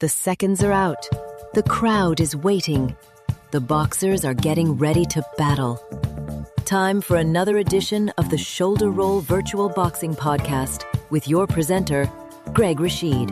The seconds are out. The crowd is waiting. The boxers are getting ready to battle. Time for another edition of the Shoulder Roll Virtual Boxing Podcast with your presenter, Greg Rashid.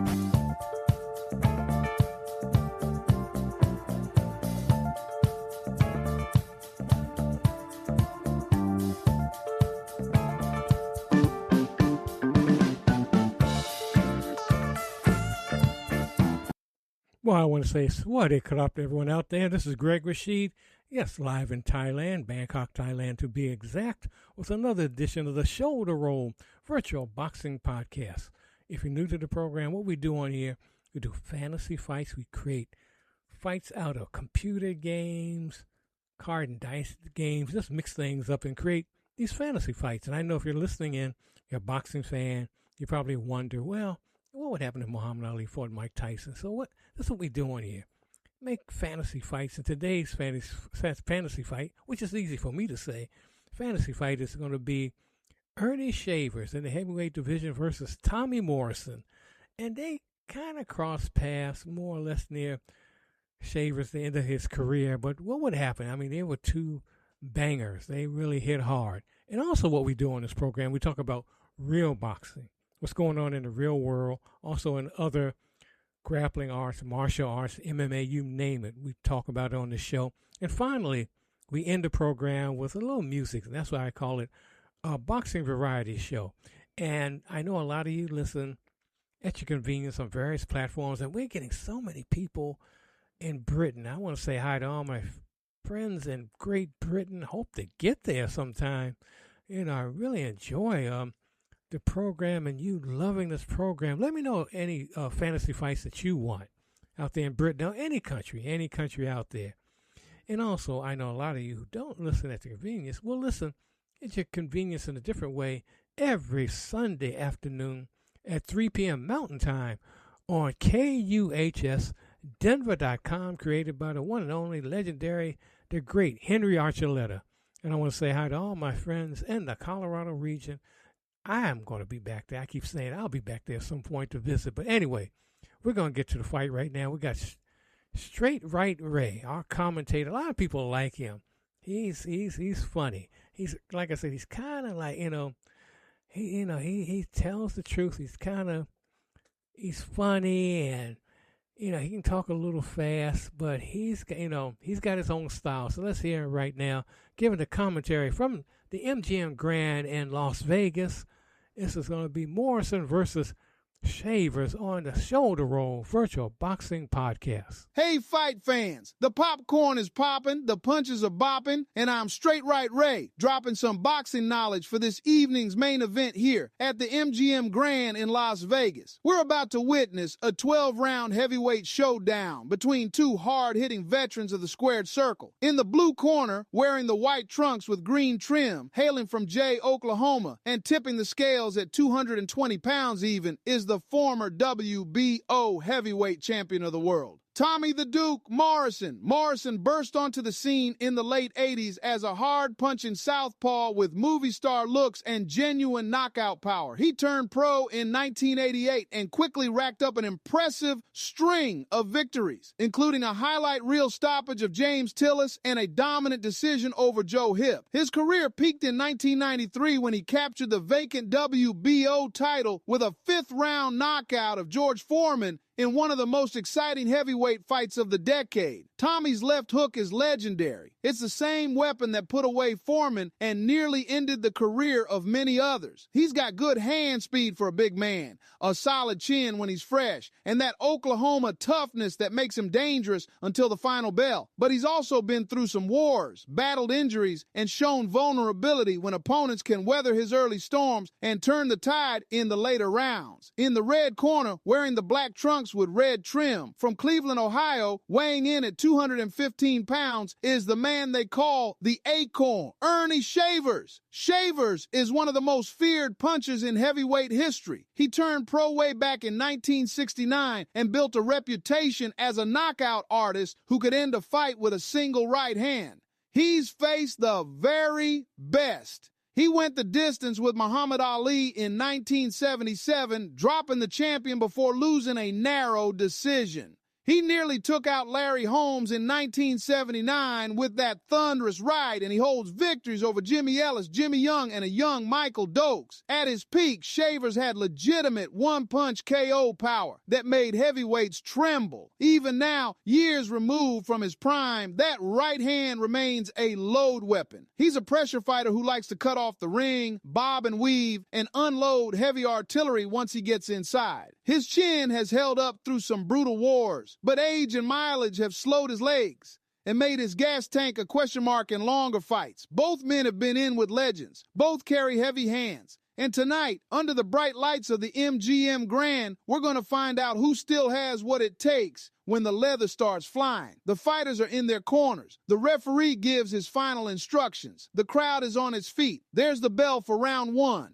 Well, I want to say swadee krap to everyone out there. This is Greg Rashid. Yes, live in Thailand, Bangkok, Thailand to be exact, with another edition of the Shoulder Roll Virtual Boxing Podcast. If you're new to the program, what we do on here, we do fantasy fights. We create fights out of computer games, card and dice games, just mix things up and create these fantasy fights. And I know if you're listening in, you're a boxing fan, you probably wonder, well, what would happen if Muhammad Ali fought Mike Tyson? So that's what we're doing here. Make fantasy fights. And today's fantasy fight, which is easy for me to say, fantasy fight is going to be Ernie Shavers in the heavyweight division versus Tommy Morrison. And they kind of cross paths more or less near Shavers the end of his career. But what would happen? I mean, they were two bangers. They really hit hard. And also what we do on this program, we talk about real boxing. What's going on in the real world, also in other grappling arts, martial arts, MMA, you name it. We talk about it on the show. And finally, we end the program with a little music, and that's why I call it a boxing variety show. And I know a lot of you listen at your convenience on various platforms, and we're getting so many people in Britain. I want to say hi to all my friends in Great Britain. Hope to get there sometime. You know, I really enjoy the program and you loving this program. Let me know any fantasy fights that you want out there in Britain or any country out there. And also, I know a lot of you who don't listen at your convenience will listen at your convenience in a different way every Sunday afternoon at 3 p.m. Mountain Time on KUHSdenver.com, created by the one and only legendary, the great Henry Archuleta. And I want to say hi to all my friends in the Colorado region. I am going to be back there. I keep saying I'll be back there at some point to visit. But anyway, we're going to get to the fight right now. We got Straight Right Ray, our commentator. A lot of people like him. He's funny. He's, like I said, he's kind of like, he tells the truth. He's funny, and he can talk a little fast, but he's got his own style. So let's hear him right now, giving the commentary from the MGM Grand in Las Vegas. This is going to be Morrison versus Shavers on the Shoulder Roll Virtual Boxing Podcast. Hey, fight fans. The popcorn is popping, the punches are bopping, and I'm Straight Right Ray, dropping some boxing knowledge for this evening's main event here at the MGM Grand in Las Vegas. We're about to witness a 12-round heavyweight showdown between two hard-hitting veterans of the squared circle. In the blue corner, wearing the white trunks with green trim, hailing from Jay, Oklahoma, and tipping the scales at 220 pounds even, is the former WBO heavyweight champion of the world, Tommy the Duke Morrison. Morrison burst onto the scene in the late 80s as a hard-punching southpaw with movie star looks and genuine knockout power. He turned pro in 1988 and quickly racked up an impressive string of victories, including a highlight reel stoppage of James Tillis and a dominant decision over Joe Hip. His career peaked in 1993 when he captured the vacant WBO title with a fifth-round knockout of George Foreman in one of the most exciting heavyweight fights of the decade. Tommy's left hook is legendary. It's the same weapon that put away Foreman and nearly ended the career of many others. He's got good hand speed for a big man, a solid chin when he's fresh, and that Oklahoma toughness that makes him dangerous until the final bell. But he's also been through some wars, battled injuries, and shown vulnerability when opponents can weather his early storms and turn the tide in the later rounds. In the red corner, wearing the black trunks with red trim, from Cleveland, Ohio, weighing in at 215 pounds, is the man they call the Acorn, Ernie Shavers. Shavers is one of the most feared punchers in heavyweight history. He turned pro way back in 1969 and built a reputation as a knockout artist who could end a fight with a single right hand. He's faced the very best. He went the distance with Muhammad Ali in 1977, dropping the champion before losing a narrow decision. He nearly took out Larry Holmes in 1979 with that thunderous right, and he holds victories over Jimmy Ellis, Jimmy Young, and a young Michael Dokes. At his peak, Shavers had legitimate one-punch KO power that made heavyweights tremble. Even now, years removed from his prime, that right hand remains a load weapon. He's a pressure fighter who likes to cut off the ring, bob and weave, and unload heavy artillery once he gets inside. His chin has held up through some brutal wars, but age and mileage have slowed his legs and made his gas tank a question mark in longer fights. Both men have been in with legends. Both carry heavy hands. And tonight, under the bright lights of the MGM Grand, we're going to find out who still has what it takes when the leather starts flying. The fighters are in their corners. The referee gives his final instructions. The crowd is on its feet. There's the bell for round one.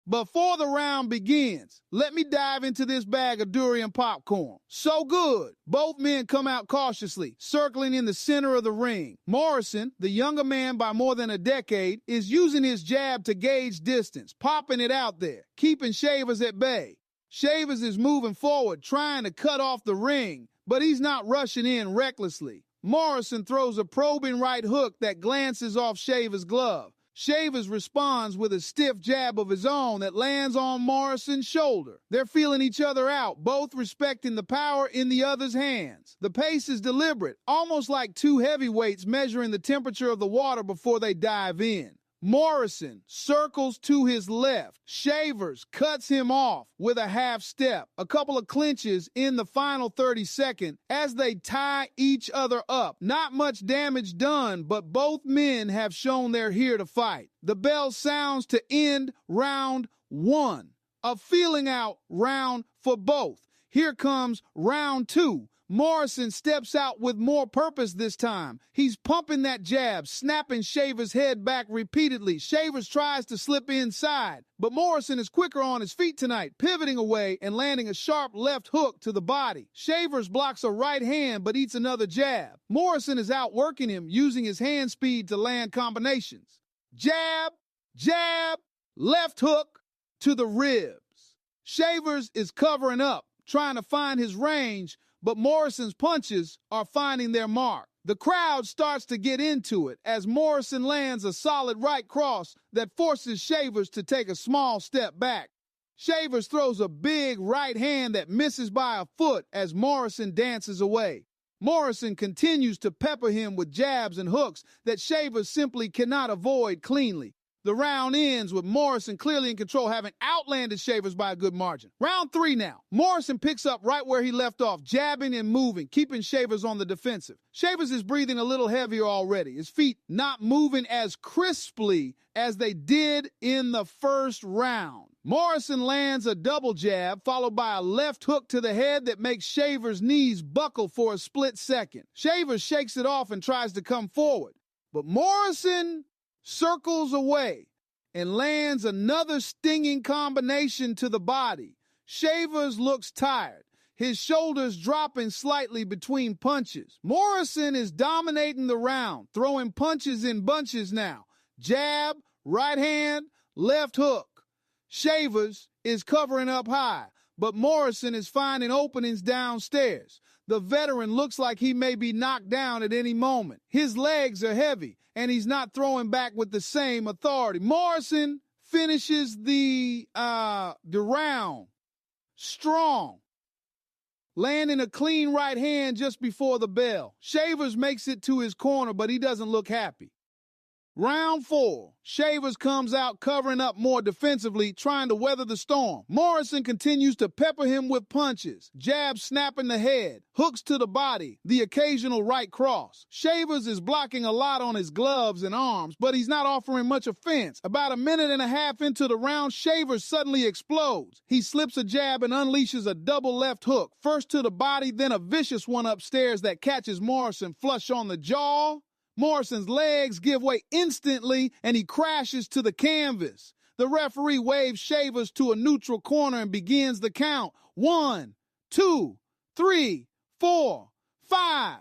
Before the round begins, let me dive into this bag of durian popcorn. So good. Both men come out cautiously, circling in the center of the ring. Morrison, the younger man by more than a decade, is using his jab to gauge distance, popping it out there, keeping Shavers at bay. Shavers is moving forward, trying to cut off the ring, but he's not rushing in recklessly. Morrison throws a probing right hook that glances off Shavers' glove. Shavers responds with a stiff jab of his own that lands on Morrison's shoulder. They're feeling each other out, both respecting the power in the other's hands. The pace is deliberate, almost like two heavyweights measuring the temperature of the water before they dive in. Morrison circles to his left. Shavers cuts him off with a half step. A couple of clinches in the final 30 seconds as they tie each other up. Not much damage done, but both men have shown they're here to fight. The bell sounds to end round one. A feeling out round for both. Here comes round two. Morrison steps out with more purpose this time. He's pumping that jab, snapping Shavers' head back repeatedly. Shavers tries to slip inside, but Morrison is quicker on his feet tonight, pivoting away and landing a sharp left hook to the body. Shavers blocks a right hand but eats another jab. Morrison is outworking him, using his hand speed to land combinations. Jab, jab, left hook to the ribs. Shavers is covering up, trying to find his range, but Morrison's punches are finding their mark. The crowd starts to get into it as Morrison lands a solid right cross that forces Shavers to take a small step back. Shavers throws a big right hand that misses by a foot as Morrison dances away. Morrison continues to pepper him with jabs and hooks that Shavers simply cannot avoid cleanly. The round ends with Morrison clearly in control, having outlanded Shavers by a good margin. Round three now. Morrison picks up right where he left off, jabbing and moving, keeping Shavers on the defensive. Shavers is breathing a little heavier already, his feet not moving as crisply as they did in the first round. Morrison lands a double jab, followed by a left hook to the head that makes Shavers' knees buckle for a split second. Shavers shakes it off and tries to come forward, but Morrison circles away and lands another stinging combination to the body. Shavers looks tired, his shoulders dropping slightly between punches. Morrison is dominating the round, throwing punches in bunches now. Jab, right hand, left hook. Shavers is covering up high, but Morrison is finding openings downstairs. The veteran looks like he may be knocked down at any moment. His legs are heavy, and he's not throwing back with the same authority. Morrison finishes the round strong, landing a clean right hand just before the bell. Shavers makes it to his corner, but he doesn't look happy. Round four. Shavers comes out covering up more defensively, trying to weather the storm. Morrison continues to pepper him with punches, jabs snapping the head, hooks to the body, the occasional right cross. Shavers is blocking a lot on his gloves and arms, but he's not offering much offense. About a minute and a half into the round, Shavers suddenly explodes. He slips a jab and unleashes a double left hook, first to the body, then a vicious one upstairs that catches Morrison flush on the jaw. Morrison's legs give way instantly, and he crashes to the canvas. The referee waves Shavers to a neutral corner and begins the count. 1, 2, 3, 4, 5,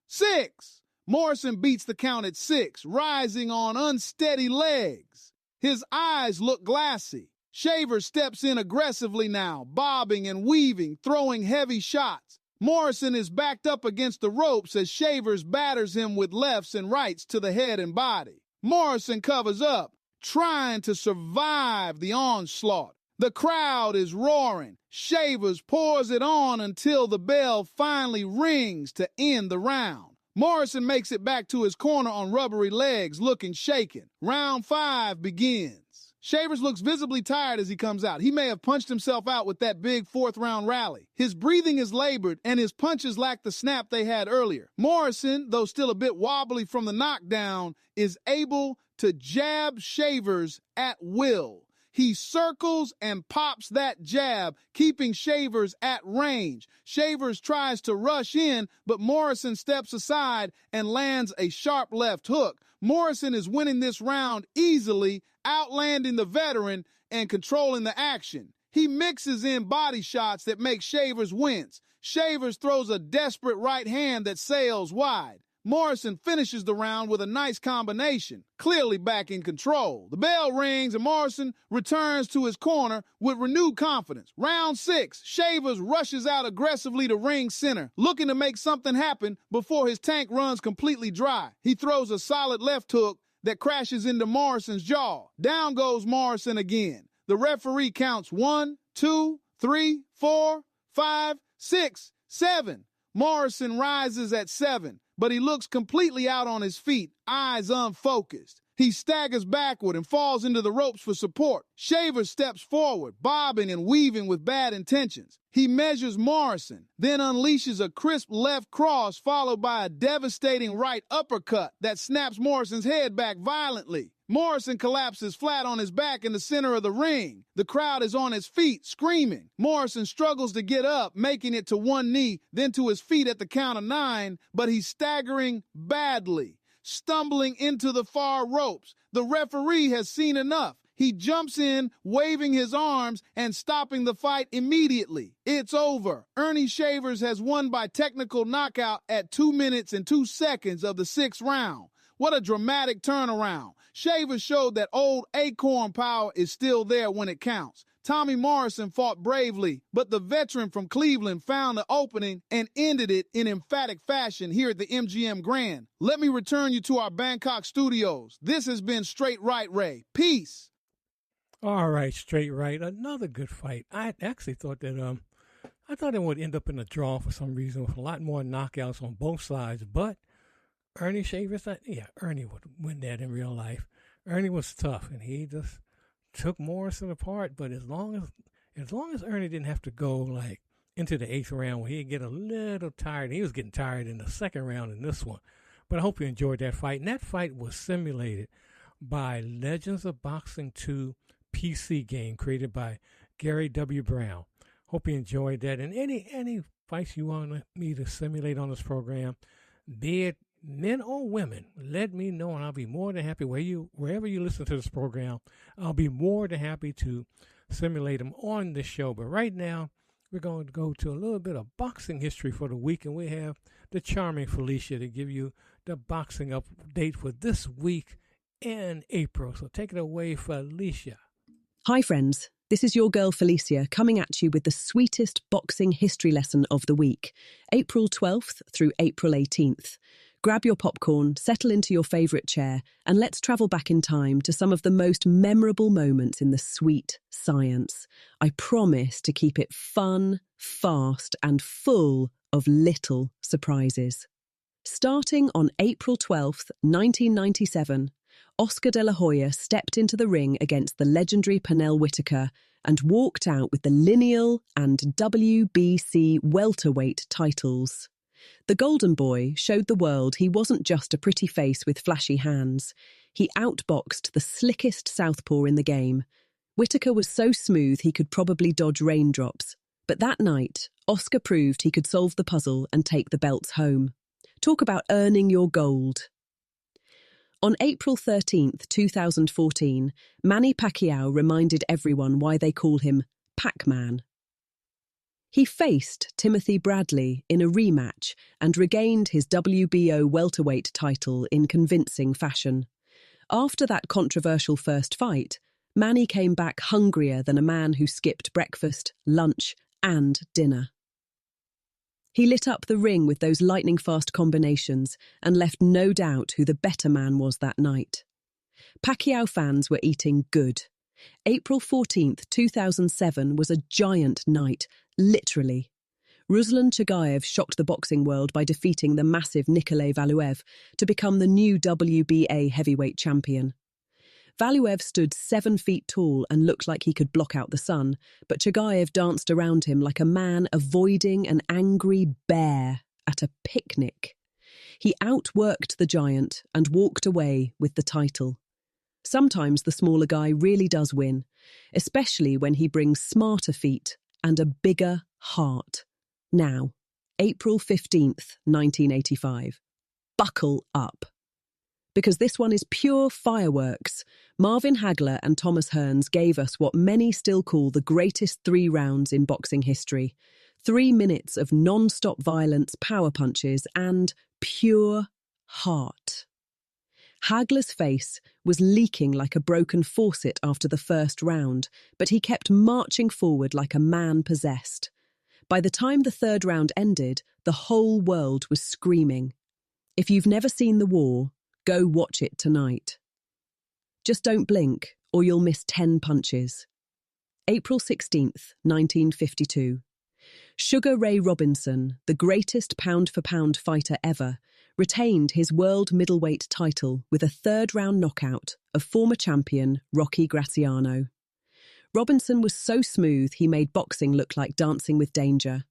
6. Morrison beats the count at 6, rising on unsteady legs. His eyes look glassy. Shavers steps in aggressively now, bobbing and weaving, throwing heavy shots. Morrison is backed up against the ropes as Shavers batters him with lefts and rights to the head and body. Morrison covers up, trying to survive the onslaught. The crowd is roaring. Shavers pours it on until the bell finally rings to end the round. Morrison makes it back to his corner on rubbery legs, looking shaken. Round 5 begins. Shavers looks visibly tired as he comes out. He may have punched himself out with that big 4th-round rally. His breathing is labored, and his punches lack the snap they had earlier. Morrison, though still a bit wobbly from the knockdown, is able to jab Shavers at will. He circles and pops that jab, keeping Shavers at range. Shavers tries to rush in, but Morrison steps aside and lands a sharp left hook. Morrison is winning this round easily, outlanding the veteran and controlling the action. He mixes in body shots that make Shavers wince. Shavers throws a desperate right hand that sails wide. Morrison finishes the round with a nice combination, clearly back in control. The bell rings and Morrison returns to his corner with renewed confidence. Round 6, Shavers rushes out aggressively to ring center, looking to make something happen before his tank runs completely dry. He throws a solid left hook that crashes into Morrison's jaw. Down goes Morrison again. The referee counts 1, 2, 3, 4, 5, 6, 7. Morrison rises at 7. But he looks completely out on his feet, eyes unfocused. He staggers backward and falls into the ropes for support. Shavers steps forward, bobbing and weaving with bad intentions. He measures Morrison, then unleashes a crisp left cross followed by a devastating right uppercut that snaps Morrison's head back violently. Morrison collapses flat on his back in the center of the ring. The crowd is on his feet, screaming. Morrison struggles to get up, making it to one knee, then to his feet at the count of 9, but he's staggering badly, stumbling into the far ropes. The referee has seen enough. He jumps in, waving his arms and stopping the fight immediately. It's over. Ernie Shavers has won by technical knockout at 2 minutes and 2 seconds of the 6th round. What a dramatic turnaround. Shavers showed that old Acorn power is still there when it counts. Tommy Morrison fought bravely, but the veteran from Cleveland found the opening and ended it in emphatic fashion here at the MGM Grand. Let me return you to our Bangkok studios. This has been Straight Right Ray. Peace. All right, Straight Right. Another good fight. I actually thought that I thought it would end up in a draw for some reason with a lot more knockouts on both sides, but Ernie Shavers, Ernie would win that in real life. Ernie was tough, and he just took Morrison apart. But as long as Ernie didn't have to go like into the 8th round where he'd get a little tired. He was getting tired in the 2nd round in this one. But I hope you enjoyed that fight. And that fight was simulated by Legends of Boxing 2 PC game created by Gary W. Brown. Hope you enjoyed that. And any fights you want me to simulate on this program, be it men or women, let me know, and I'll be more than happy. Wherever you listen to this program, I'll be more than happy to simulate them on the show. But right now, we're going to go to a little bit of boxing history for the week, and we have the charming Felicia to give you the boxing update for this week in April. So take it away, Felicia. Hi, friends. This is your girl Felicia coming at you with the sweetest boxing history lesson of the week, April 12th through April 18th. Grab your popcorn, settle into your favourite chair, and let's travel back in time to some of the most memorable moments in the sweet science. I promise to keep it fun, fast, and full of little surprises. Starting on April 12th, 1997, Oscar de la Hoya stepped into the ring against the legendary Pernell Whitaker and walked out with the lineal and WBC welterweight titles. The Golden Boy showed the world he wasn't just a pretty face with flashy hands. He outboxed the slickest southpaw in the game. Whitaker was so smooth he could probably dodge raindrops. But that night, Oscar proved he could solve the puzzle and take the belts home. Talk about earning your gold. On April 13th, 2014, Manny Pacquiao reminded everyone why they call him Pac-Man. He faced Timothy Bradley in a rematch and regained his WBO welterweight title in convincing fashion. After that controversial first fight, Manny came back hungrier than a man who skipped breakfast, lunch, and dinner. He lit up the ring with those lightning-fast combinations and left no doubt who the better man was that night. Pacquiao fans were eating good. April 14th, 2007 was a giant night, literally. Ruslan Chagayev shocked the boxing world by defeating the massive Nikolay Valuev to become the new WBA heavyweight champion. Valuev stood 7 feet tall and looked like he could block out the sun, but Chagayev danced around him like a man avoiding an angry bear at a picnic. He outworked the giant and walked away with the title. Sometimes the smaller guy really does win, especially when he brings smarter feet and a bigger heart. Now, April 15th, 1985. Buckle up. Because this one is pure fireworks. Marvin Hagler and Thomas Hearns gave us what many still call the greatest 3 rounds in boxing history. 3 minutes of non-stop violence, power punches, and pure heart. Hagler's face was leaking like a broken faucet after the first round, but he kept marching forward like a man possessed. By the time the 3rd round ended, the whole world was screaming. If you've never seen the war, go watch it tonight. Just don't blink, or you'll miss 10 punches. April 16th, 1952. Sugar Ray Robinson, the greatest pound-for-pound fighter ever, retained his world middleweight title with a 3rd-round knockout of former champion Rocky Graziano. Robinson was so smooth he made boxing look like Dancing with Danger.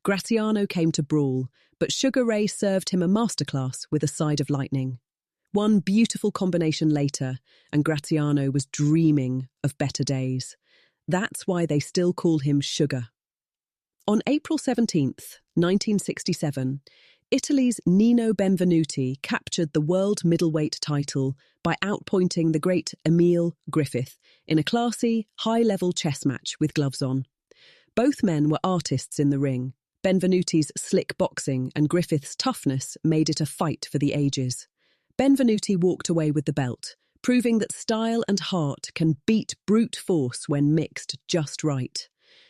Graziano came to brawl, but Sugar Ray served him a masterclass with a side of lightning. One beautiful combination later, and Graziano was dreaming of better days. That's why they still call him Sugar. On April 17th, 1967, Italy's Nino Benvenuti captured the world middleweight title by outpointing the great Emile Griffith in a classy, high-level chess match with gloves on. Both men were artists in the ring. Benvenuti's slick boxing and Griffith's toughness made it a fight for the ages. Benvenuti walked away with the belt, proving that style and heart can beat brute force when mixed just right.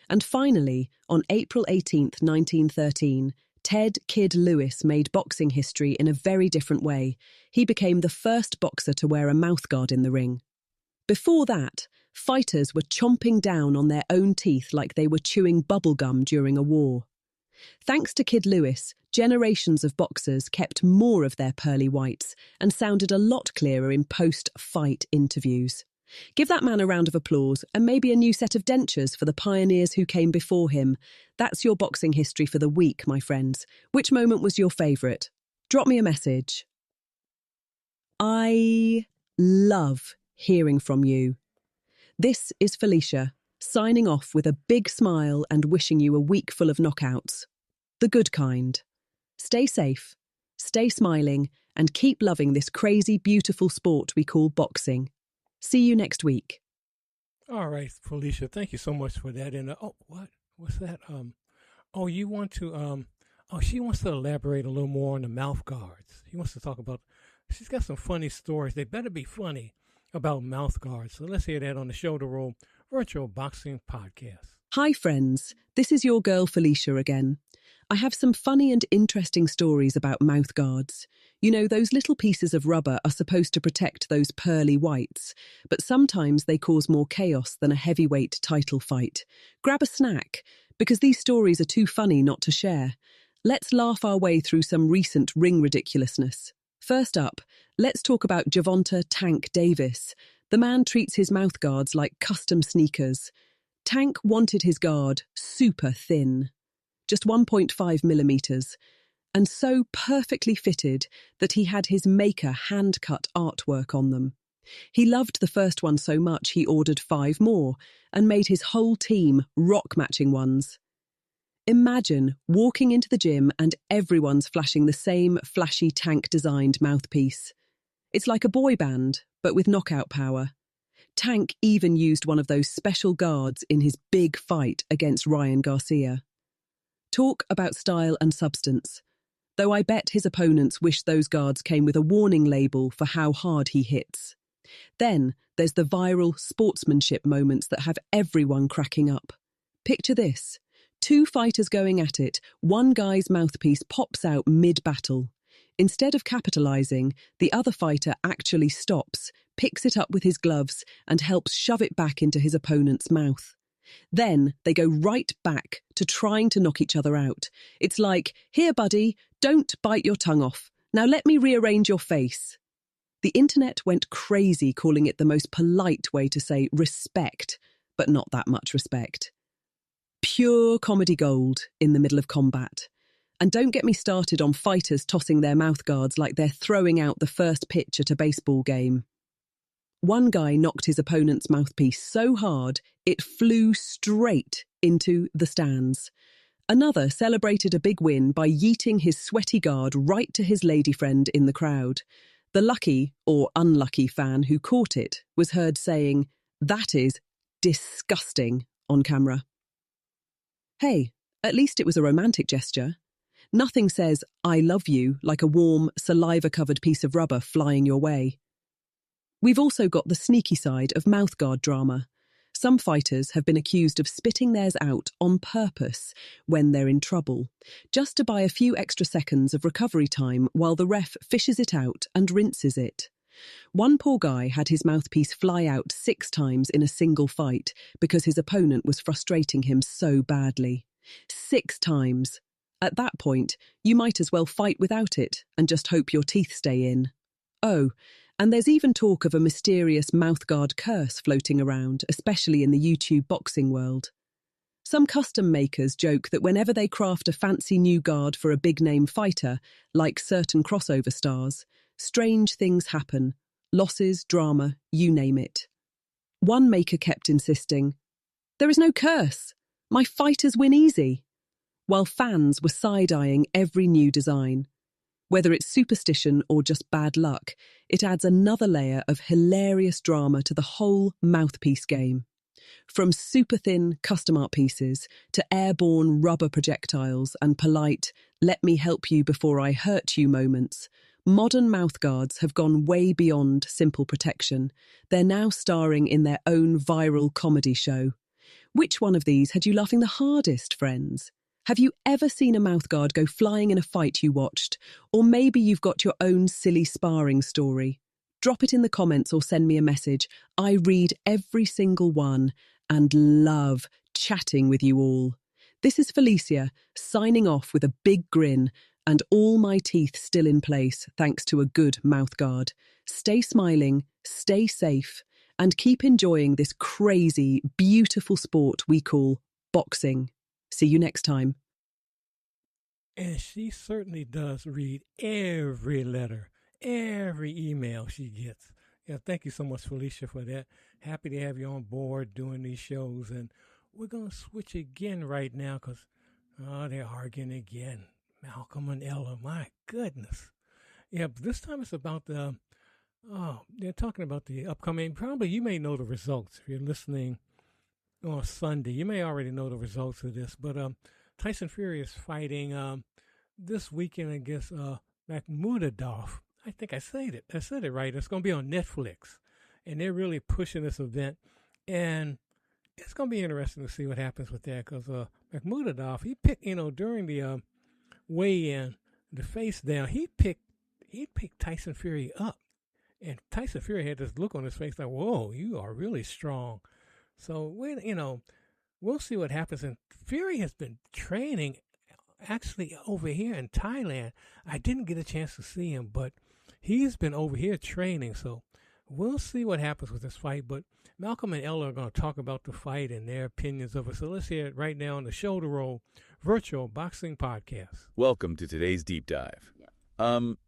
And finally, on April 18th, 1913, Ted Kid Lewis made boxing history in a very different way. He became the first boxer to wear a mouthguard in the ring. Before that, fighters were chomping down on their own teeth like they were chewing bubblegum during a war. Thanks to Kid Lewis, generations of boxers kept more of their pearly whites and sounded a lot clearer in post-fight interviews. Give that man a round of applause and maybe a new set of dentures for the pioneers who came before him. That's your boxing history for the week, my friends. Which moment was your favourite? Drop me a message. I love hearing from you. This is Felicia, signing off with a big smile and wishing you a week full of knockouts. The good kind. Stay safe, stay smiling, and keep loving this crazy, beautiful sport we call boxing. See you next week. All right, Felicia, thank you so much for that. And what's that? You want to she wants to elaborate a little more on the mouth guards. She wants to talk about. She's got some funny stories. They better be funny about mouth guards. So let's hear that on the Shoulder Roll Virtual Boxing Podcast. Hi, friends. This is your girl Felicia again. I have some funny and interesting stories about mouth guards. You know, those little pieces of rubber are supposed to protect those pearly whites, but sometimes they cause more chaos than a heavyweight title fight. Grab a snack, because these stories are too funny not to share. Let's laugh our way through some recent ring ridiculousness. First up, let's talk about Gervonta "Tank" Davis. The man treats his mouth guards like custom sneakers. Tank wanted his guard super thin, just 1.5 millimeters, and so perfectly fitted that he had his maker hand-cut artwork on them. He loved the first one so much he ordered 5 more and made his whole team rock-matching ones. Imagine walking into the gym and everyone's flashing the same flashy Tank-designed mouthpiece. It's like a boy band, but with knockout power. Tank even used one of those special guards in his big fight against Ryan Garcia. Talk about style and substance. Though I bet his opponents wish those guards came with a warning label for how hard he hits. Then there's the viral sportsmanship moments that have everyone cracking up. Picture this. Two fighters going at it, one guy's mouthpiece pops out mid-battle. Instead of capitalizing, the other fighter actually stops, picks it up with his gloves, and helps shove it back into his opponent's mouth. Then they go right back to trying to knock each other out. It's like, here buddy, don't bite your tongue off. Now let me rearrange your face. The internet went crazy calling it the most polite way to say respect, but not that much respect. Pure comedy gold in the middle of combat. And don't get me started on fighters tossing their mouthguards like they're throwing out the first pitch at a baseball game. One guy knocked his opponent's mouthpiece so hard it flew straight into the stands. Another celebrated a big win by yeeting his sweaty guard right to his lady friend in the crowd. The lucky or unlucky fan who caught it was heard saying, "That is disgusting," on camera. Hey, at least it was a romantic gesture. Nothing says, "I love you," like a warm, saliva-covered piece of rubber flying your way. We've also got the sneaky side of mouthguard drama. Some fighters have been accused of spitting theirs out on purpose when they're in trouble, just to buy a few extra seconds of recovery time while the ref fishes it out and rinses it. One poor guy had his mouthpiece fly out 6 times in a single fight because his opponent was frustrating him so badly. 6 times. At that point, you might as well fight without it and just hope your teeth stay in. Oh, and there's even talk of a mysterious mouthguard curse floating around, especially in the YouTube boxing world. Some custom makers joke that whenever they craft a fancy new guard for a big-name fighter, like certain crossover stars, strange things happen. Losses, drama, you name it. One maker kept insisting, "There is no curse. My fighters win easy," while fans were side-eyeing every new design. Whether it's superstition or just bad luck, it adds another layer of hilarious drama to the whole mouthpiece game. From super-thin custom art pieces to airborne rubber projectiles and polite, "let me help you before I hurt you" moments, modern mouthguards have gone way beyond simple protection. They're now starring in their own viral comedy show. Which one of these had you laughing the hardest, friends? Have you ever seen a mouthguard go flying in a fight you watched? Or maybe you've got your own silly sparring story. Drop it in the comments or send me a message. I read every single one and love chatting with you all. This is Felicia, signing off with a big grin and all my teeth still in place thanks to a good mouthguard. Stay smiling, stay safe, and keep enjoying this crazy, beautiful sport we call boxing. See you next time. And she certainly does read every letter, every email she gets. Yeah, thank you so much, Felicia, for that. Happy to have you on board doing these shows. And we're going to switch again right now because they're arguing again. Malcolm and Ella, my goodness. Yeah, but this time it's about they're talking about the upcoming, probably you may know the results if you're listening on Sunday. You may already know the results of this, but Tyson Fury is fighting this weekend against Makhmudov. I think I said it right. It's going to be on Netflix, and they're really pushing this event, and it's going to be interesting to see what happens with that because Makhmudov, he picked, during the weigh-in, the face down, he picked Tyson Fury up, and Tyson Fury had this look on his face like, "Whoa, you are really strong." So we'll see what happens. And Fury has been training actually over here in Thailand. I didn't get a chance to see him, but he's been over here training. So we'll see what happens with this fight. But Malcolm and Ella are going to talk about the fight and their opinions of it. So let's hear it right now on the Shoulder Roll Virtual Boxing Podcast. Welcome to today's deep dive.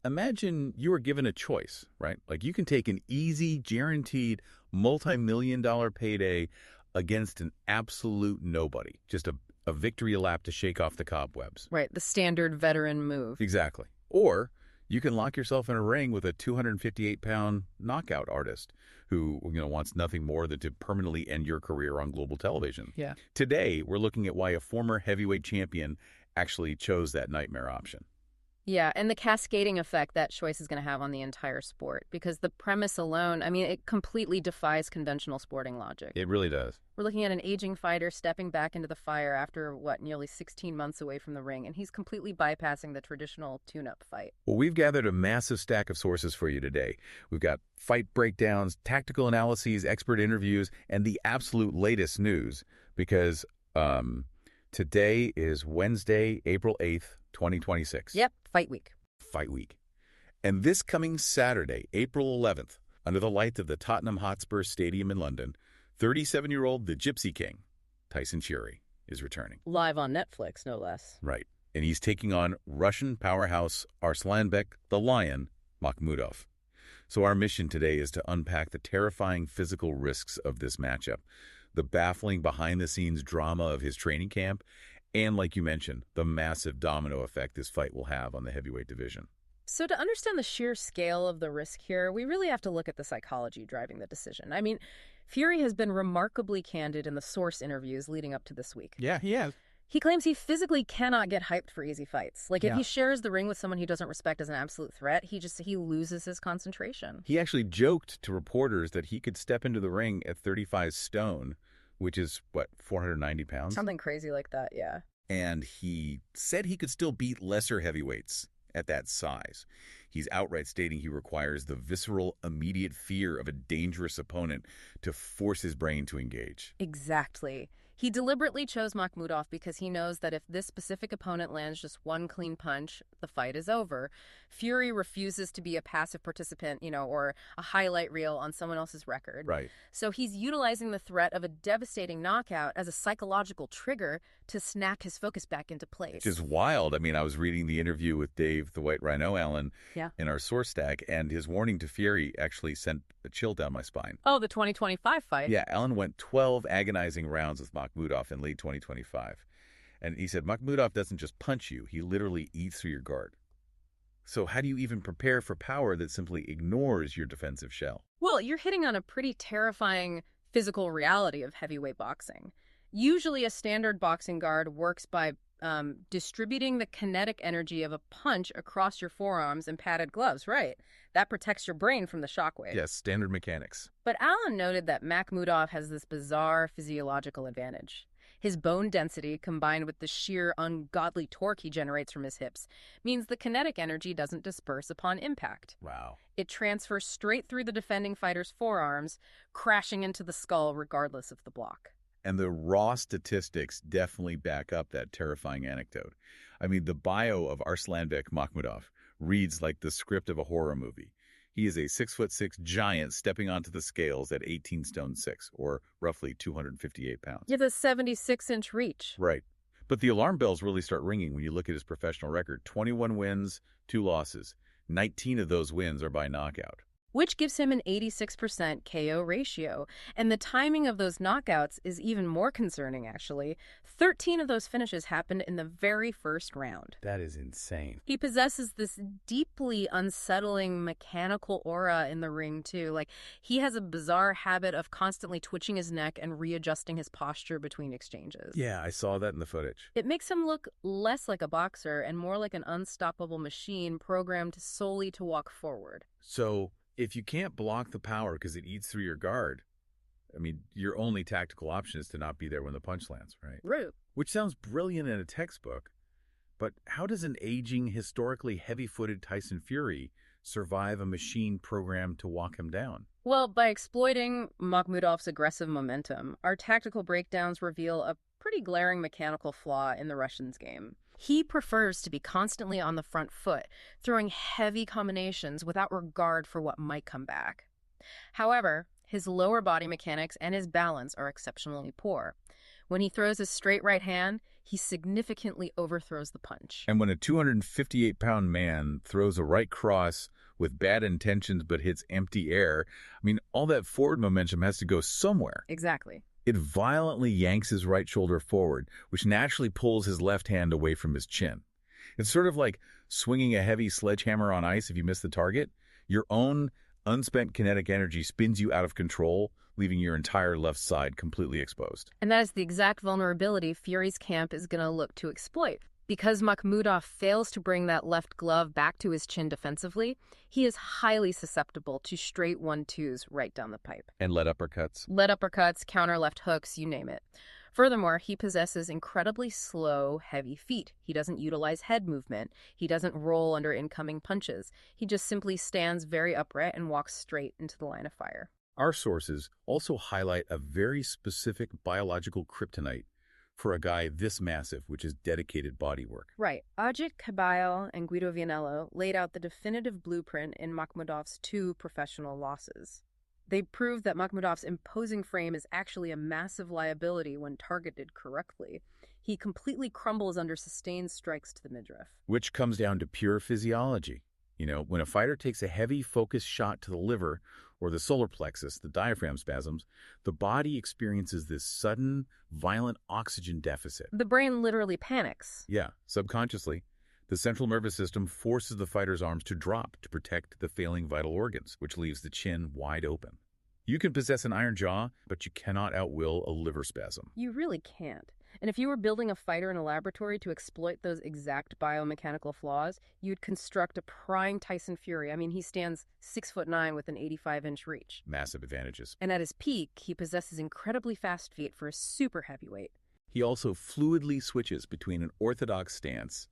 Imagine you were given a choice, right? Like you can take an easy, guaranteed, multi-million-dollar payday against an absolute nobody. Just a victory lap to shake off the cobwebs. Right, the standard veteran move. Exactly. Or you can lock yourself in a ring with a 258-pound knockout artist who wants nothing more than to permanently end your career on global television. Yeah. Today, we're looking at why a former heavyweight champion actually chose that nightmare option. Yeah, and the cascading effect that choice is going to have on the entire sport, because the premise alone, I mean, it completely defies conventional sporting logic. It really does. We're looking at an aging fighter stepping back into the fire after, nearly 16 months away from the ring, and he's completely bypassing the traditional tune-up fight. Well, we've gathered a massive stack of sources for you today. We've got fight breakdowns, tactical analyses, expert interviews, and the absolute latest news, because today is Wednesday, April 8th, 2026. Yep, fight week. Fight week. And this coming Saturday, April 11th, under the lights of the Tottenham Hotspur Stadium in London, 37-year-old the Gypsy King, Tyson Fury, is returning. Live on Netflix, no less. Right. And he's taking on Russian powerhouse Arslanbek the Lion Makhmudov. So our mission today is to unpack the terrifying physical risks of this matchup, the baffling behind-the-scenes drama of his training camp, and, like you mentioned, the massive domino effect this fight will have on the heavyweight division. So to understand the sheer scale of the risk here, we really have to look at the psychology driving the decision. I mean, Fury has been remarkably candid in the source interviews leading up to this week. Yeah, he has. He claims he physically cannot get hyped for easy fights. Like, if he shares the ring with someone he doesn't respect as an absolute threat, he loses his concentration. He actually joked to reporters that he could step into the ring at 35 stone, which is, 490 pounds? Something crazy like that, yeah. And he said he could still beat lesser heavyweights at that size. He's outright stating he requires the visceral, immediate fear of a dangerous opponent to force his brain to engage. Exactly. He deliberately chose Makhmudov because he knows that if this specific opponent lands just one clean punch, the fight is over. Fury refuses to be a passive participant, or a highlight reel on someone else's record. Right. So he's utilizing the threat of a devastating knockout as a psychological trigger to snap his focus back into place. Which is wild. I mean, I was reading the interview with Dave the White Rhino Allen in our source stack, and his warning to Fury actually sent a chill down my spine. Oh, the 2025 fight? Yeah, Allen went 12 agonizing rounds with Makhmudov in late 2025. And he said, Makhmudov doesn't just punch you, he literally eats through your guard. So how do you even prepare for power that simply ignores your defensive shell? Well, you're hitting on a pretty terrifying physical reality of heavyweight boxing. Usually a standard boxing guard works by distributing the kinetic energy of a punch across your forearms in padded gloves, right? That protects your brain from the shockwave. Yes, standard mechanics. But Allen noted that Makhmudov has this bizarre physiological advantage. His bone density, combined with the sheer ungodly torque he generates from his hips, means the kinetic energy doesn't disperse upon impact. Wow. It transfers straight through the defending fighter's forearms, crashing into the skull regardless of the block. And the raw statistics definitely back up that terrifying anecdote. I mean, the bio of Arslanbek Makhmudov reads like the script of a horror movie. He is a 6'6" giant stepping onto the scales at 18 stone 6, or roughly 258 pounds. You have a 76-inch reach. Right. But the alarm bells really start ringing when you look at his professional record. 21 wins, 2 losses. 19 of those wins are by knockout. Which gives him an 86% KO ratio. And the timing of those knockouts is even more concerning, actually. 13 of those finishes happened in the very first round. That is insane. He possesses this deeply unsettling mechanical aura in the ring, too. Like, he has a bizarre habit of constantly twitching his neck and readjusting his posture between exchanges. Yeah, I saw that in the footage. It makes him look less like a boxer and more like an unstoppable machine programmed solely to walk forward. So if you can't block the power because it eats through your guard, I mean, your only tactical option is to not be there when the punch lands, right? Right. Which sounds brilliant in a textbook, but how does an aging, historically heavy-footed Tyson Fury survive a machine programmed to walk him down? Well, by exploiting Makhmudov's aggressive momentum, our tactical breakdowns reveal a pretty glaring mechanical flaw in the Russian's game. He prefers to be constantly on the front foot, throwing heavy combinations without regard for what might come back. However, his lower body mechanics and his balance are exceptionally poor. When he throws his straight right hand, he significantly overthrows the punch. And when a 258-pound man throws a right cross with bad intentions but hits empty air, I mean, all that forward momentum has to go somewhere. Exactly. It violently yanks his right shoulder forward, which naturally pulls his left hand away from his chin. It's sort of like swinging a heavy sledgehammer on ice if you miss the target. Your own unspent kinetic energy spins you out of control, leaving your entire left side completely exposed. And that is the exact vulnerability Fury's camp is going to look to exploit. Because Makhmudov fails to bring that left glove back to his chin defensively, he is highly susceptible to straight 1-2s right down the pipe. And lead uppercuts. Lead uppercuts, counter left hooks, you name it. Furthermore, he possesses incredibly slow, heavy feet. He doesn't utilize head movement. He doesn't roll under incoming punches. He just simply stands very upright and walks straight into the line of fire. Our sources also highlight a very specific biological kryptonite for a guy this massive, which is dedicated body work. Right. Ajit Kabayal and Guido Vianello laid out the definitive blueprint in Makhmudov's 2 professional losses. They proved that Makhmudov's imposing frame is actually a massive liability when targeted correctly. He completely crumbles under sustained strikes to the midriff. Which comes down to pure physiology. You know, when a fighter takes a heavy focused shot to the liver or the solar plexus, the diaphragm spasms, the body experiences this sudden, violent oxygen deficit. The brain literally panics. Yeah, subconsciously. The central nervous system forces the fighter's arms to drop to protect the failing vital organs, which leaves the chin wide open. You can possess an iron jaw, but you cannot outwill a liver spasm. You really can't. And if you were building a fighter in a laboratory to exploit those exact biomechanical flaws, you'd construct a prime Tyson Fury. I mean, he stands 6'9" with an 85-inch reach. Massive advantages. And at his peak, he possesses incredibly fast feet for a super heavyweight. He also fluidly switches between an orthodox stance,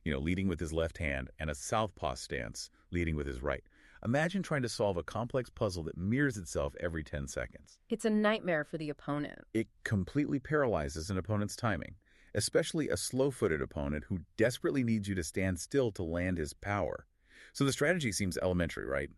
leading with his left hand, and a southpaw stance, leading with his right. Imagine trying to solve a complex puzzle that mirrors itself every 10 seconds. It's a nightmare for the opponent. It completely paralyzes an opponent's timing, especially a slow-footed opponent who desperately needs you to stand still to land his power. So the strategy seems elementary, right?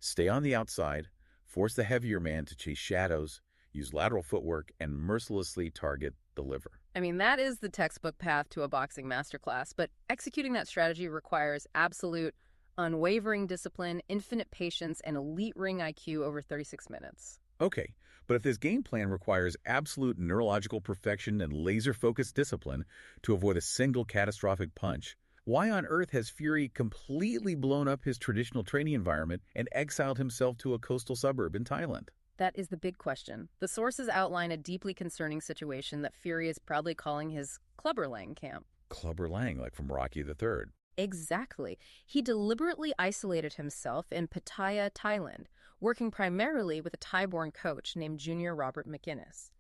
Stay on the outside, force the heavier man to chase shadows, use lateral footwork, and mercilessly target the liver. I mean, that is the textbook path to a boxing masterclass, but executing that strategy requires absolute, unwavering discipline, infinite patience, and elite ring IQ over 36 minutes. Okay, but if this game plan requires absolute neurological perfection and laser-focused discipline to avoid a single catastrophic punch, why on earth has Fury completely blown up his traditional training environment and exiled himself to a coastal suburb in Thailand? That is the big question. The sources outline a deeply concerning situation that Fury is proudly calling his Clubber Lang camp. Clubber Lang, like from Rocky III. Exactly. He deliberately isolated himself in Pattaya, Thailand, working primarily with a Thai-born coach named Junior Robert McInnes.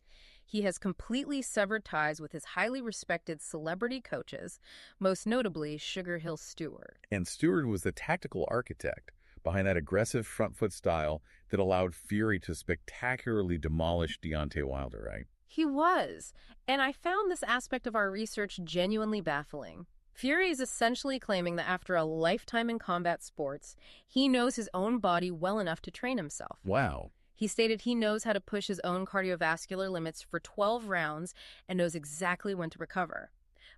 He has completely severed ties with his highly respected celebrity coaches, most notably Sugar Hill Stewart. And Stewart was the tactical architect behind that aggressive front foot style that allowed Fury to spectacularly demolish Deontay Wilder, right? He was. And I found this aspect of our research genuinely baffling. Fury is essentially claiming that after a lifetime in combat sports, he knows his own body well enough to train himself. Wow. He stated he knows how to push his own cardiovascular limits for 12 rounds and knows exactly when to recover.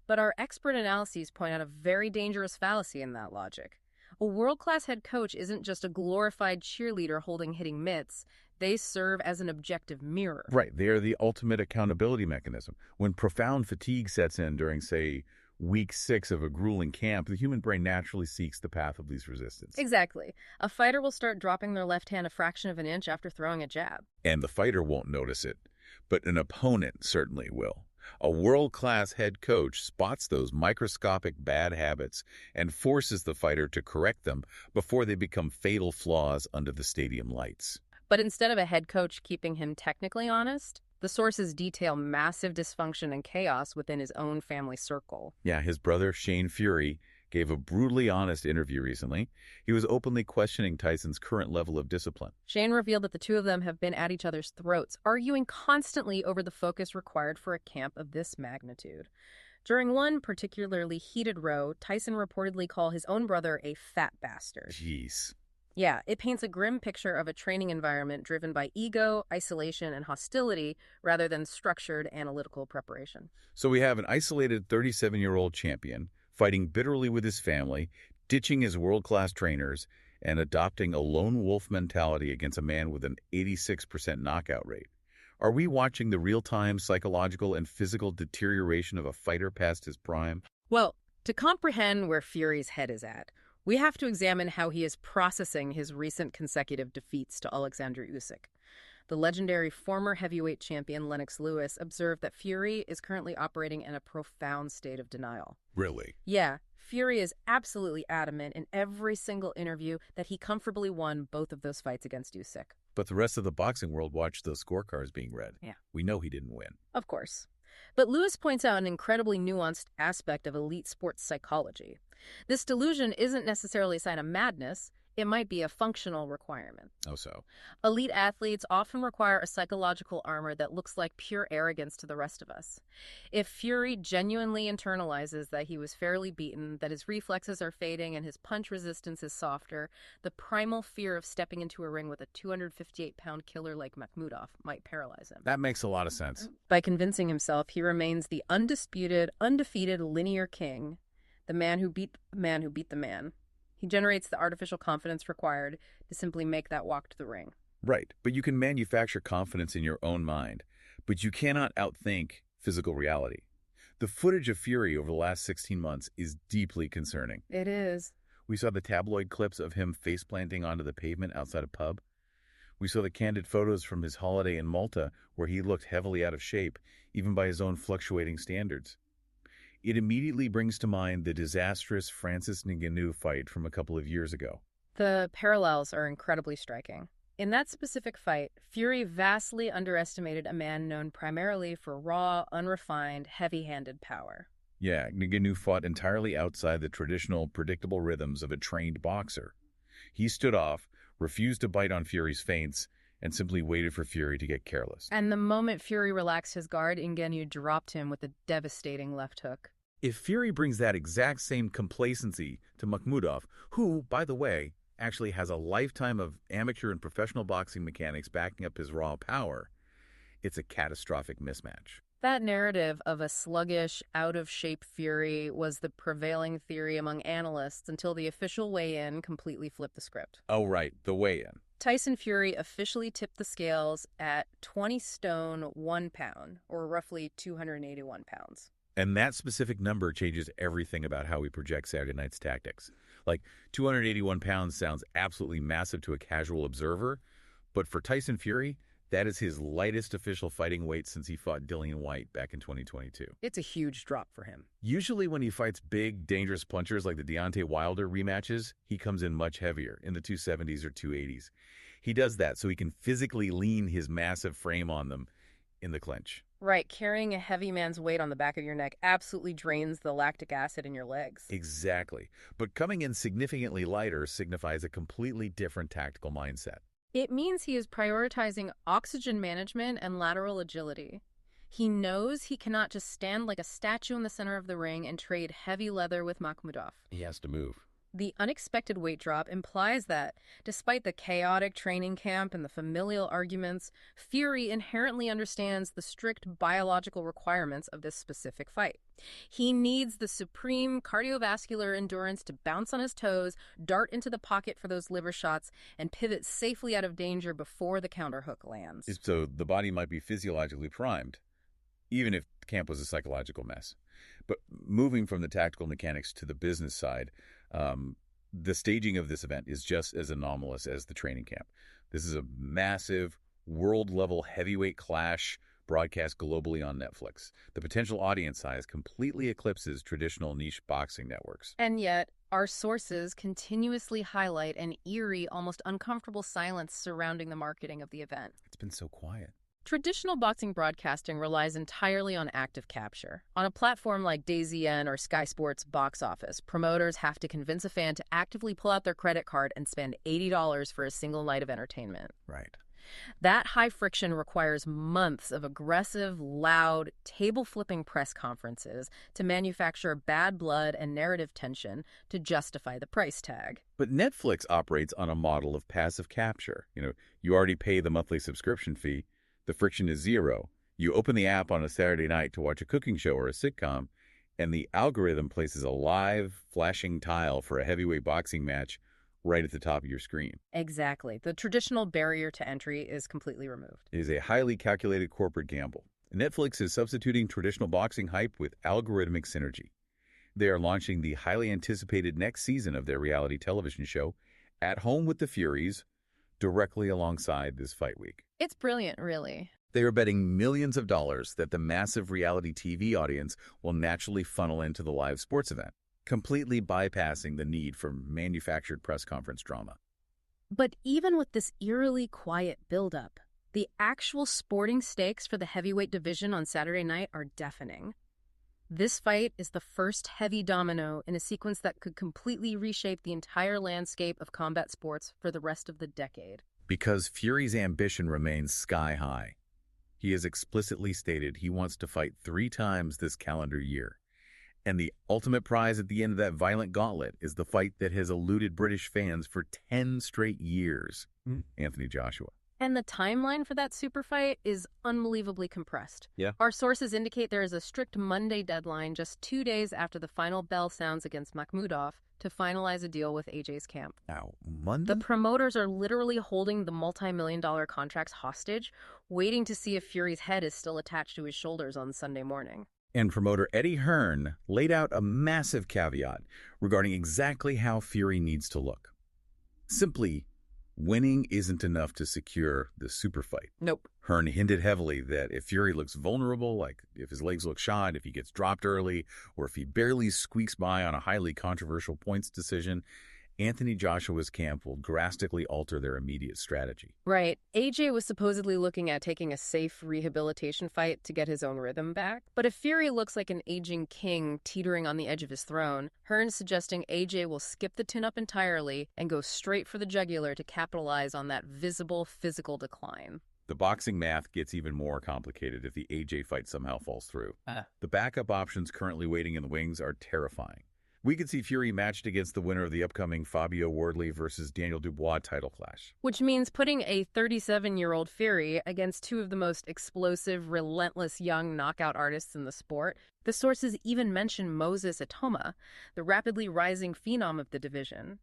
But our expert analyses point out a very dangerous fallacy in that logic. A world-class head coach isn't just a glorified cheerleader holding hitting mitts. They serve as an objective mirror. Right. They are the ultimate accountability mechanism. When profound fatigue sets in during, say, week 6 of a grueling camp, the human brain naturally seeks the path of least resistance. Exactly. A fighter will start dropping their left hand a fraction of an inch after throwing a jab. And the fighter won't notice it, but an opponent certainly will. A world-class head coach spots those microscopic bad habits and forces the fighter to correct them before they become fatal flaws under the stadium lights. But instead of a head coach keeping him technically honest, the sources detail massive dysfunction and chaos within his own family circle. Yeah, his brother, Shane Fury, gave a brutally honest interview recently. He was openly questioning Tyson's current level of discipline. Shane revealed that the two of them have been at each other's throats, arguing constantly over the focus required for a camp of this magnitude. During one particularly heated row, Tyson reportedly called his own brother a fat bastard. Jeez. Yeah, it paints a grim picture of a training environment driven by ego, isolation, and hostility rather than structured analytical preparation. So we have an isolated 37-year-old champion fighting bitterly with his family, ditching his world-class trainers, and adopting a lone wolf mentality against a man with an 86% knockout rate. Are we watching the real-time psychological and physical deterioration of a fighter past his prime? Well, to comprehend where Fury's head is at, we have to examine how he is processing his recent consecutive defeats to Alexander Usyk. The legendary former heavyweight champion Lennox Lewis observed that Fury is currently operating in a profound state of denial. Really? Yeah, Fury is absolutely adamant in every single interview that he comfortably won both of those fights against Usyk. But the rest of the boxing world watched those scorecards being read. Yeah. We know he didn't win. Of course. But Lewis points out an incredibly nuanced aspect of elite sports psychology. This delusion isn't necessarily a sign of madness. It might be a functional requirement. Oh, so? Elite athletes often require a psychological armor that looks like pure arrogance to the rest of us. If Fury genuinely internalizes that he was fairly beaten, that his reflexes are fading and his punch resistance is softer, the primal fear of stepping into a ring with a 258-pound killer like Makhmudov might paralyze him. That makes a lot of sense. By convincing himself, he remains the undisputed, undefeated linear king, the man who beat the man who beat the man. He generates the artificial confidence required to simply make that walk to the ring. Right, but you can manufacture confidence in your own mind, but you cannot outthink physical reality. The footage of Fury over the last 16 months is deeply concerning. It is. We saw the tabloid clips of him face-planting onto the pavement outside a pub. We saw the candid photos from his holiday in Malta, where he looked heavily out of shape, even by his own fluctuating standards. It immediately brings to mind the disastrous Francis Ngannou fight from a couple of years ago. The parallels are incredibly striking. In that specific fight, Fury vastly underestimated a man known primarily for raw, unrefined, heavy-handed power. Yeah, Ngannou fought entirely outside the traditional, predictable rhythms of a trained boxer. He stood off, refused to bite on Fury's feints, and simply waited for Fury to get careless. And the moment Fury relaxed his guard, Ngannou dropped him with a devastating left hook. If Fury brings that exact same complacency to Makhmudov, who, by the way, actually has a lifetime of amateur and professional boxing mechanics backing up his raw power, it's a catastrophic mismatch. That narrative of a sluggish, out-of-shape Fury was the prevailing theory among analysts until the official weigh-in completely flipped the script. Oh, right, the weigh-in. Tyson Fury officially tipped the scales at 20 stone, 1 pound, or roughly 281 pounds. And that specific number changes everything about how we project Saturday night's tactics. Like, 281 pounds sounds absolutely massive to a casual observer, but for Tyson Fury, that is his lightest official fighting weight since he fought Dillian White back in 2022. It's a huge drop for him. Usually when he fights big, dangerous punchers like the Deontay Wilder rematches, he comes in much heavier, in the 270s or 280s. He does that so he can physically lean his massive frame on them in the clinch. Right, carrying a heavy man's weight on the back of your neck absolutely drains the lactic acid in your legs. Exactly. But coming in significantly lighter signifies a completely different tactical mindset. It means he is prioritizing oxygen management and lateral agility. He knows he cannot just stand like a statue in the center of the ring and trade heavy leather with Makhmudov. He has to move. The unexpected weight drop implies that, despite the chaotic training camp and the familial arguments, Fury inherently understands the strict biological requirements of this specific fight. He needs the supreme cardiovascular endurance to bounce on his toes, dart into the pocket for those liver shots, and pivot safely out of danger before the counterhook lands. So the body might be physiologically primed, even if camp was a psychological mess. But moving from the tactical mechanics to the business side, the staging of this event is just as anomalous as the training camp. This is a massive, world-level heavyweight clash broadcast globally on Netflix. The potential audience size completely eclipses traditional niche boxing networks. And yet, our sources continuously highlight an eerie, almost uncomfortable silence surrounding the marketing of the event. It's been so quiet. Traditional boxing broadcasting relies entirely on active capture. On a platform like DAZN or Sky Sports Box Office, promoters have to convince a fan to actively pull out their credit card and spend $80 for a single night of entertainment. Right. That high friction requires months of aggressive, loud, table-flipping press conferences to manufacture bad blood and narrative tension to justify the price tag. But Netflix operates on a model of passive capture. You already pay the monthly subscription fee. The friction is zero. You open the app on a Saturday night to watch a cooking show or a sitcom, and the algorithm places a live, flashing tile for a heavyweight boxing match right at the top of your screen. Exactly. The traditional barrier to entry is completely removed. It is a highly calculated corporate gamble. Netflix is substituting traditional boxing hype with algorithmic synergy. They are launching the highly anticipated next season of their reality television show, At Home with the Furies, directly alongside this fight week. It's brilliant, really. They are betting millions of dollars that the massive reality TV audience will naturally funnel into the live sports event, completely bypassing the need for manufactured press conference drama. But even with this eerily quiet buildup, the actual sporting stakes for the heavyweight division on Saturday night are deafening. This fight is the first heavy domino in a sequence that could completely reshape the entire landscape of combat sports for the rest of the decade. Because Fury's ambition remains sky high. He has explicitly stated he wants to fight 3 times this calendar year. And the ultimate prize at the end of that violent gauntlet is the fight that has eluded British fans for 10 straight years, Anthony Joshua. And the timeline for that super fight is unbelievably compressed. Yeah. Our sources indicate there is a strict Monday deadline just 2 days after the final bell sounds against Makhmudov to finalize a deal with AJ's camp. Now, Monday? The promoters are literally holding the multi-million-dollar contracts hostage, waiting to see if Fury's head is still attached to his shoulders on Sunday morning. And promoter Eddie Hearn laid out a massive caveat regarding exactly how Fury needs to look. Simply, winning isn't enough to secure the super fight. Nope. Hearn hinted heavily that if Fury looks vulnerable, like if his legs look shot, if he gets dropped early, or if he barely squeaks by on a highly controversial points decision, Anthony Joshua's camp will drastically alter their immediate strategy. Right. AJ was supposedly looking at taking a safe rehabilitation fight to get his own rhythm back. But if Fury looks like an aging king teetering on the edge of his throne, Hearn's suggesting AJ will skip the tune-up entirely and go straight for the jugular to capitalize on that visible physical decline. The boxing math gets even more complicated if the AJ fight somehow falls through. The backup options currently waiting in the wings are terrifying. We could see Fury matched against the winner of the upcoming Fabio Wardley versus Daniel Dubois title clash. Which means putting a 37-year-old Fury against 2 of the most explosive, relentless young knockout artists in the sport. The sources even mention Moses Atoma, the rapidly rising phenom of the division.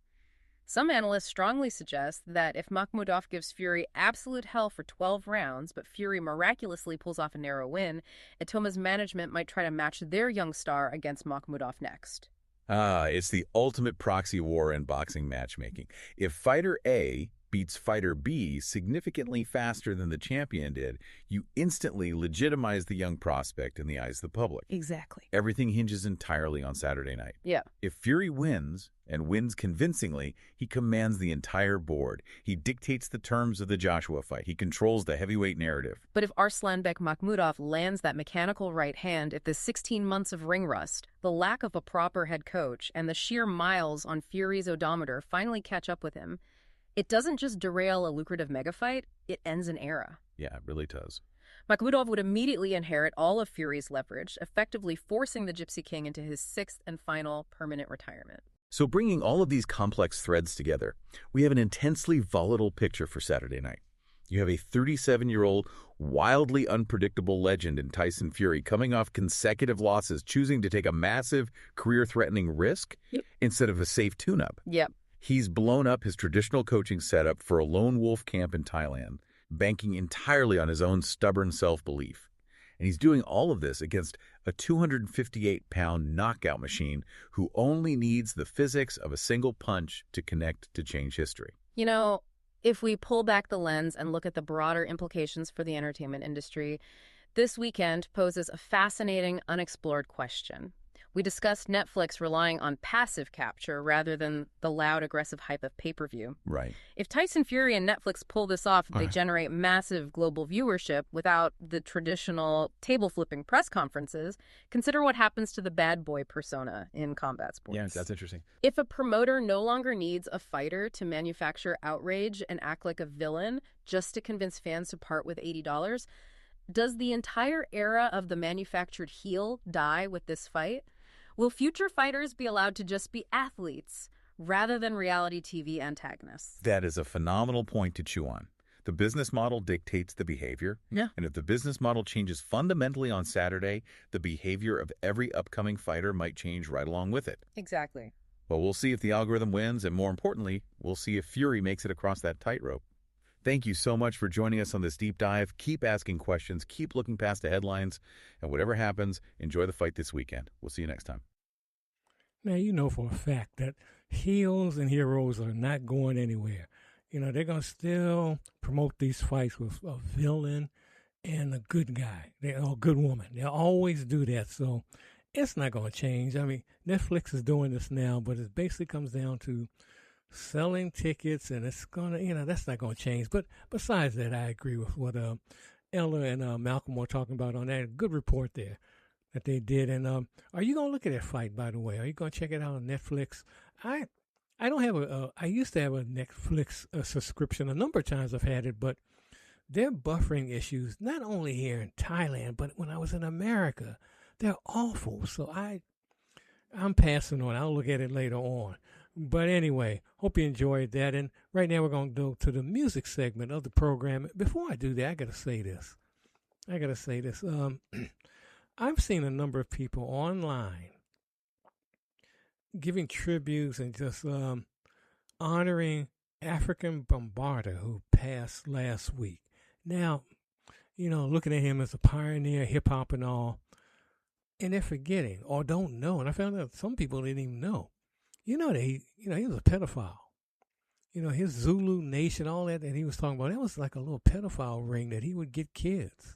Some analysts strongly suggest that if Makhmudov gives Fury absolute hell for 12 rounds, but Fury miraculously pulls off a narrow win, Atoma's management might try to match their young star against Makhmudov next. It's the ultimate proxy war in boxing matchmaking. If fighter A beats fighter B significantly faster than the champion did, you instantly legitimize the young prospect in the eyes of the public. Exactly. Everything hinges entirely on Saturday night. Yeah. If Fury wins, and wins convincingly, he commands the entire board. He dictates the terms of the Joshua fight. He controls the heavyweight narrative. But if Arslanbek Makhmudov lands that mechanical right hand, if the 16 months of ring rust, the lack of a proper head coach, and the sheer miles on Fury's odometer finally catch up with him, it doesn't just derail a lucrative mega fight, it ends an era. Yeah, it really does. Makhmudov would immediately inherit all of Fury's leverage, effectively forcing the Gypsy King into his 6th and final permanent retirement. So bringing all of these complex threads together, we have an intensely volatile picture for Saturday night. You have a 37-year-old, wildly unpredictable legend in Tyson Fury coming off consecutive losses, choosing to take a massive, career-threatening risk instead of a safe tune-up. Yep. He's blown up his traditional coaching setup for a lone wolf camp in Thailand, banking entirely on his own stubborn self-belief. And he's doing all of this against a 258-pound knockout machine who only needs the physics of a single punch to connect to change history. You know, if we pull back the lens and look at the broader implications for the entertainment industry, this weekend poses a fascinating, unexplored question. We discussed Netflix relying on passive capture rather than the loud, aggressive hype of pay-per-view. Right. If Tyson Fury and Netflix pull this off, they generate massive global viewership without the traditional table-flipping press conferences. Consider what happens to the bad boy persona in combat sports. Yeah, that's interesting. If a promoter no longer needs a fighter to manufacture outrage and act like a villain just to convince fans to part with $80, does the entire era of the manufactured heel die with this fight? Will future fighters be allowed to just be athletes rather than reality TV antagonists? That is a phenomenal point to chew on. The business model dictates the behavior. Yeah. And if the business model changes fundamentally on Saturday, the behavior of every upcoming fighter might change right along with it. Exactly. Well, we'll see if the algorithm wins, and more importantly, we'll see if Fury makes it across that tightrope. Thank you so much for joining us on this deep dive. Keep asking questions, keep looking past the headlines, and whatever happens, enjoy the fight this weekend. We'll see you next time. Now, you know for a fact that heels and heroes are not going anywhere. they're going to still promote these fights with a villain and a good guy, or a good woman. They'll always do that. So it's not going to change. I mean, Netflix is doing this now, but it basically comes down to selling tickets, and it's going to, that's not going to change. But besides that, I agree with what Ella and Malcolm were talking about on that. Good report there that they did. And are you going to look at that fight, by the way? Are you going to check it out on Netflix? I don't have I used to have a Netflix subscription. A number of times I've had it, but they're buffering issues, not only here in Thailand, but when I was in America. They're awful. So I'm passing on. I'll look at it later on. But anyway, hope you enjoyed that. And right now we're going to go to the music segment of the program. Before I do that, I got to say this. I've seen a number of people online giving tributes and just honoring African Bombarder, who passed last week. Now, looking at him as a pioneer, hip-hop and all, and they're forgetting or don't know. And I found out some people didn't even know. That he was a pedophile. His Zulu Nation, all that he was talking about, that was like a little pedophile ring that he would get kids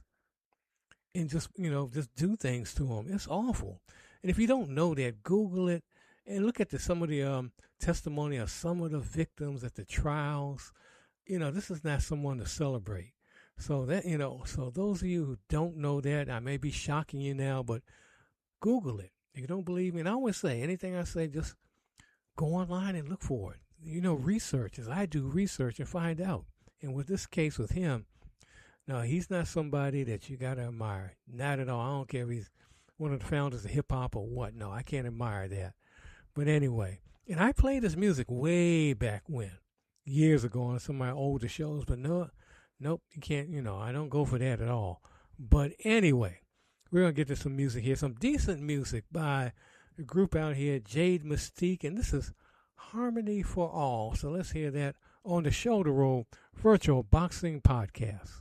and just do things to them. It's awful. And if you don't know that, Google it and look at some of the testimony of some of the victims at the trials. This is not someone to celebrate. So that, so those of you who don't know that, I may be shocking you now, but Google it. If you don't believe me, and I always say, anything I say, just go online and look for it. Research, as I do research and find out. And with this case with him, no, he's not somebody that you got to admire. Not at all. I don't care if he's one of the founders of hip-hop or what. No, I can't admire that. But anyway, and I played this music way back when, years ago on some of my older shows, but nope, you can't, I don't go for that at all. But anyway, we're going to get to some music here, some decent music by a group out here, Jade Mystique, and this is Harmony for All. So let's hear that on the Shoulder Roll Virtual Boxing Podcast.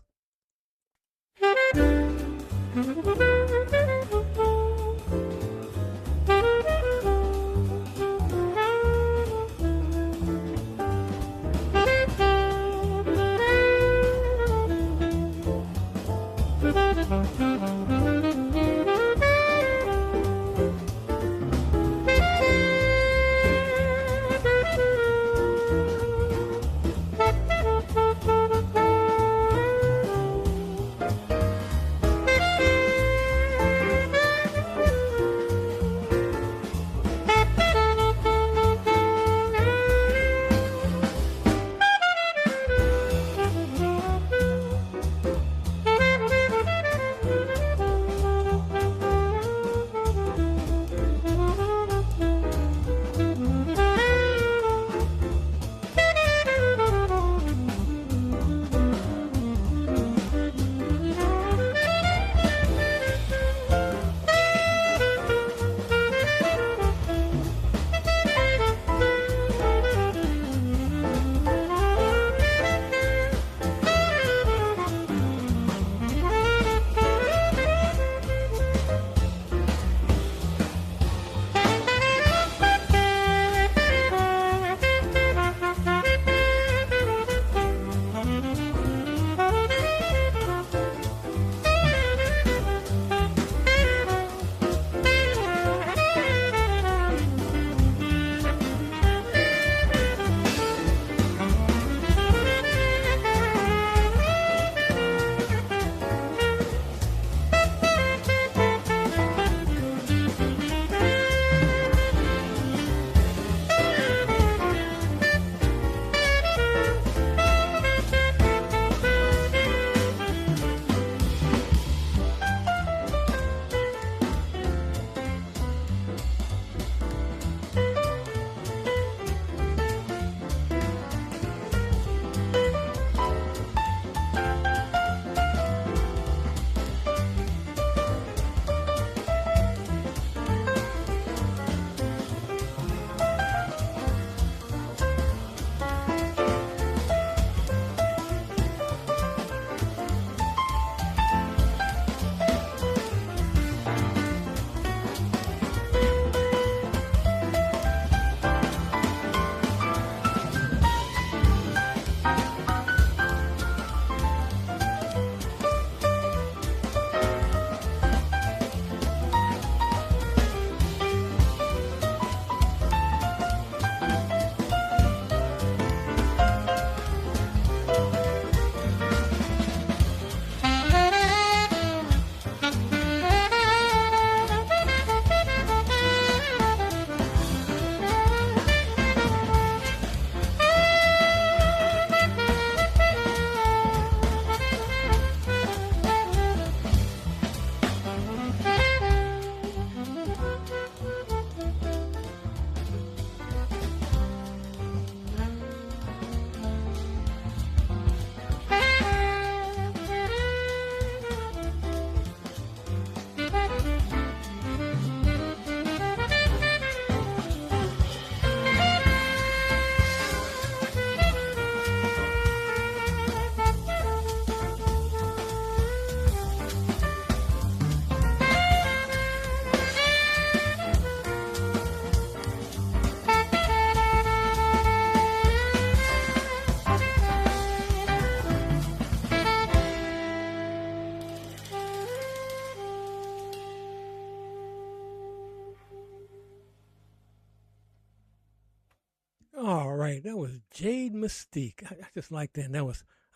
right, that was Jade Mystique. I just like that.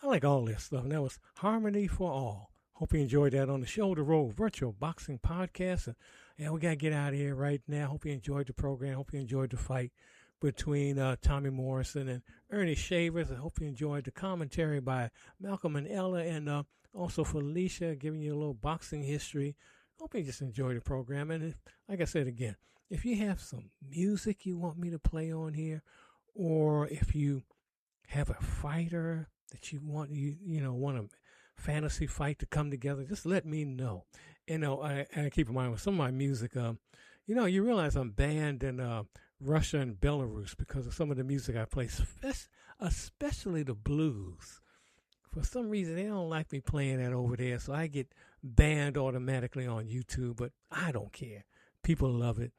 I like all this stuff. And that was Harmony for All. Hope you enjoyed that on the Shoulder Roll Virtual Boxing Podcast. And we got to get out of here right now. Hope you enjoyed the program. Hope you enjoyed the fight between Tommy Morrison and Ernie Shavers. I hope you enjoyed the commentary by Malcolm and Ella, and also Felicia giving you a little boxing history. Hope you just enjoyed the program. And like I said again, if you have some music you want me to play on here, or if you have a fighter that you want a fantasy fight to come together, just let me know. I keep in mind with some of my music, you realize I'm banned in Russia and Belarus because of some of the music I play, especially the blues. For some reason, they don't like me playing that over there, so I get banned automatically on YouTube, but I don't care. People love it,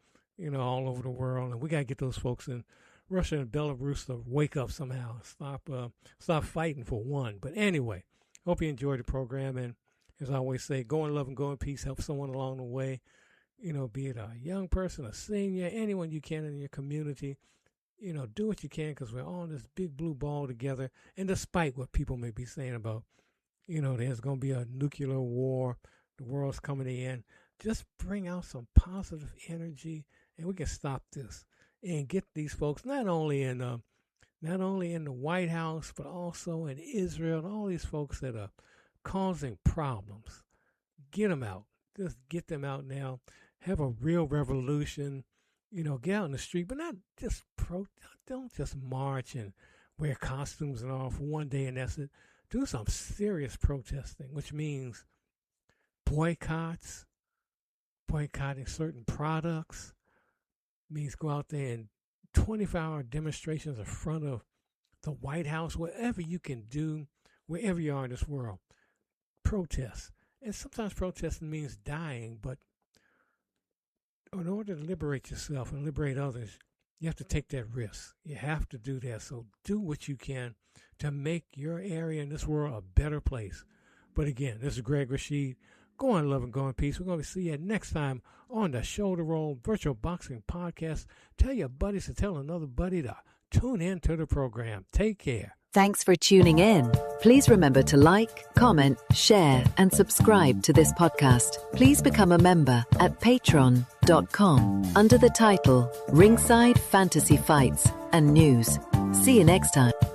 all over the world, and we got to get those folks in Russia and Belarus to wake up somehow, stop fighting for one. But anyway, hope you enjoyed the program, and as I always say, go in love and go in peace. Help someone along the way, be it a young person, a senior, anyone you can in your community. Do what you can, because we're on this big blue ball together. And despite what people may be saying about, there's going to be a nuclear war, the world's coming to the end, just bring out some positive energy, and we can stop this and get these folks not only in the White House, but also in Israel, and all these folks that are causing problems. Get them out. Just get them out now. Have a real revolution. Get out in the street, but not just don't just march and wear costumes and all for one day and that's it. Do some serious protesting, which means boycotting certain products, means go out there and 24-hour demonstrations in front of the White House, whatever you can do, wherever you are in this world. Protest. And sometimes protesting means dying, but in order to liberate yourself and liberate others, you have to take that risk. You have to do that. So do what you can to make your area in this world a better place. But again, this is Greg Rashid. Go in love and go in peace. We're going to see you next time on the Shoulder Roll Virtual Boxing Podcast. Tell your buddies to tell another buddy to tune in to the program. Take care. Thanks for tuning in. Please remember to like, comment, share, and subscribe to this podcast. Please become a member at patreon.com under the title Ringside Fantasy Fights and News. See you next time.